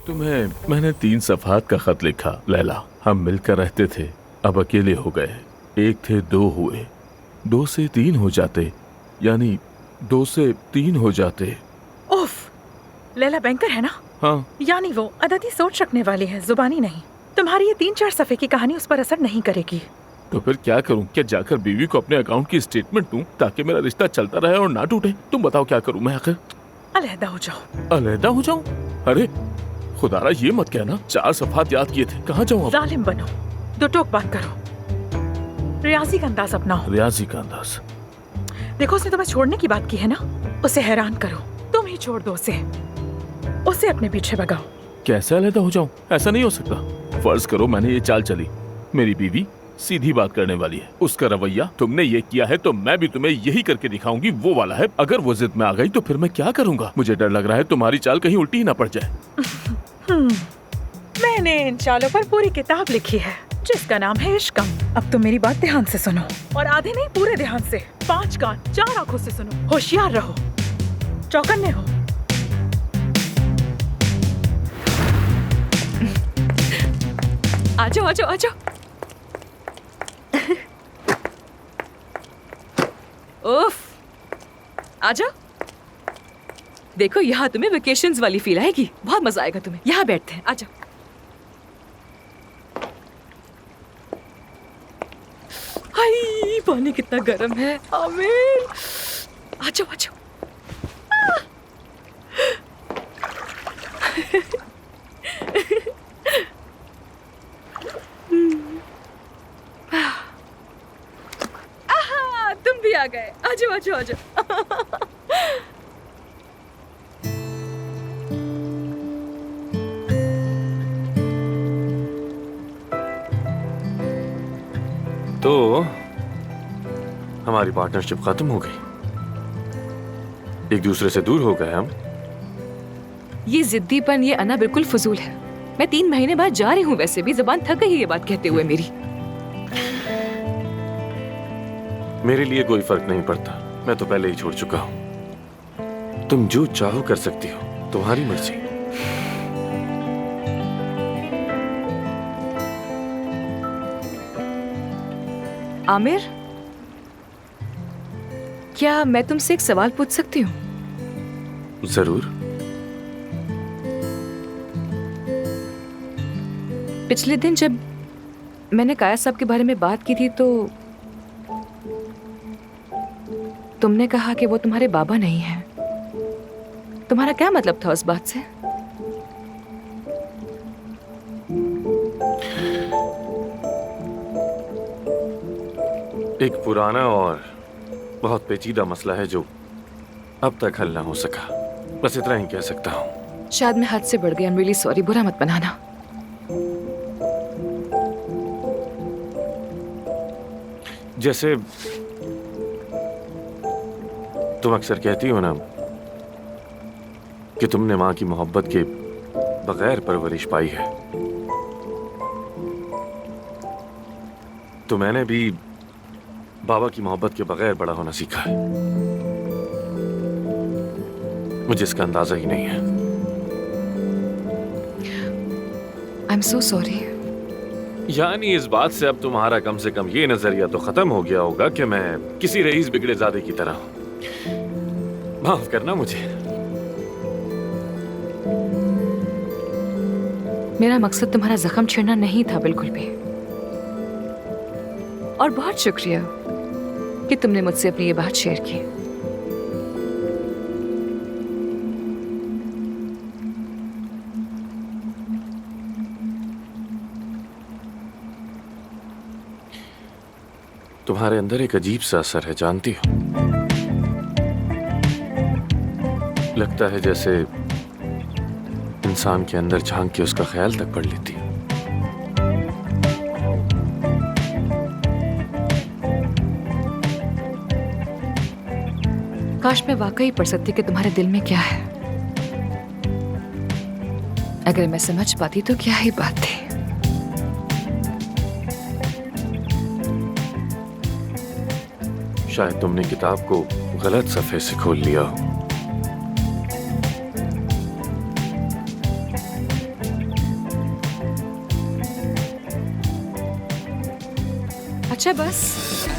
तुम्हें मैंने 3 सफ़हात का खत लिखा लैला। हम मिलकर रहते थे, अब अकेले हो गए। 1 थे 2 हुए, 2 से 3 हो जाते, यानी 2 से 3 हो जाते। उफ, लैला बैंकर है ना? हाँ। यानी वो अददी सोच रखने वाली है, जुबानी नहीं। तुम्हारी ये 3-4 सफ़े की कहानी उस पर असर नहीं करेगी। तो फिर क्या करूं? क्या जाकर बीवी को अपने अकाउंट की स्टेटमेंट दूं ताकि मेरा रिश्ता चलता रहे और ना टूटे? तुम बताओ क्या करूं मैं आखिर? अलहदा हो जाओ। अलहदा हो जाऊं? अरे खुदारा ये मत कहना, 4 सफ़हात याद किए थे, कहाँ जाऊं अब? जालिम बनो, 2 टोक बात करो, रियाजी का अंदाज अपनाओ। रियाजी का अंदाज? देखो, उसने तुम्हें छोड़ने की बात की है ना, उसे हैरान करो। तुम ही छोड़ दो उसे अपने पीछे भगाओ। कैसे अलहदा हो जाऊं? ऐसा नहीं हो सकता। फर्ज करो मैंने ये चाल चली, मेरी बीवी सीधी बात करने वाली है, उसका रवैया तुमने ये किया है तो मैं भी तुम्हें यही करके दिखाऊंगी वो वाला है। अगर वो जिद में आ गई तो फिर मैं क्या करूंगा? मुझे डर लग रहा है तुम्हारी चाल कहीं उल्टी ही ना पड़ जाए। मैंने इन चालों पर पूरी किताब लिखी है जिसका नाम है इश्कम। अब तुम मेरी बात ध्यान से सुनो, और आधे नहीं पूरे ध्यान से, 5 कान 4 आंखों से सुनो। होशियार रहो, चौकन्ने हो। आजो आजो आजो। उफ, आजा। देखो, यहाँ तुम्हें वेकेशंस वाली फील आएगी, बहुत मजा आएगा तुम्हें। यहाँ बैठते हैं, आजा। हाय, पानी कितना गर्म है। आमिर, आजो आजो। तुम भी आ गए, आजो आजो आजो। तो हमारी पार्टनरशिप खत्म हो गई, एक दूसरे से दूर हो गए हम। ये जिद्दीपन, ये अना बिल्कुल फजूल है। मैं 3 महीने बाद जा रही हूँ, वैसे भी जबान थक गई ये बात कहते हुए मेरी। मेरे लिए कोई फर्क नहीं पड़ता, मैं तो पहले ही छोड़ चुका हूं। तुम जो चाहो कर सकती हो, तुम्हारी मर्जी। आमिर, क्या मैं तुमसे एक सवाल पूछ सकती हूँ? जरूर। पिछले दिन जब मैंने काया साहब के बारे में बात की थी तो तुमने कहा कि वो तुम्हारे बाबा नहीं हैं। तुम्हारा क्या मतलब था उस बात से? एक पुराना और बहुत पेचीदा मसला है जो अब तक हल ना हो सका, बस इतना ही कह सकता हूँ। शायद मैं हद से बढ़ गई। आई एम रियली सॉरी, बुरा मत बनाना। जैसे तुम अक्सर कहती हो ना कि तुमने माँ की मोहब्बत के बगैर परवरिश पाई है, तो मैंने भी बाबा की मोहब्बत के बगैर बड़ा होना सीखा है। मुझे इसका अंदाजा ही नहीं है। I am so sorry. यानी इस बात से अब तुम्हारा कम से कम ये नजरिया तो खत्म हो गया होगा कि मैं किसी रईस बिगड़े ज़ादे की तरह हूं। माफ करना मुझे। मेरा मकसद तुम्हारा जख्म छेड़ना नहीं था, बिल्कुल भी। और बहुत शुक्रिया कि तुमने मुझसे अपनी ये बात शेयर की। तुम्हारे अंदर एक अजीब सा असर है, जानती हो? लगता है जैसे इंसान के अंदर झांक के उसका ख्याल तक पढ़ लेती है। काश मैं वाकई पढ़ सकती कि तुम्हारे दिल में क्या है। अगर मैं समझ पाती तो क्या ही बात थी। शायद तुमने किताब को गलत सफ़े से खोल लिया हो। अच्छा बस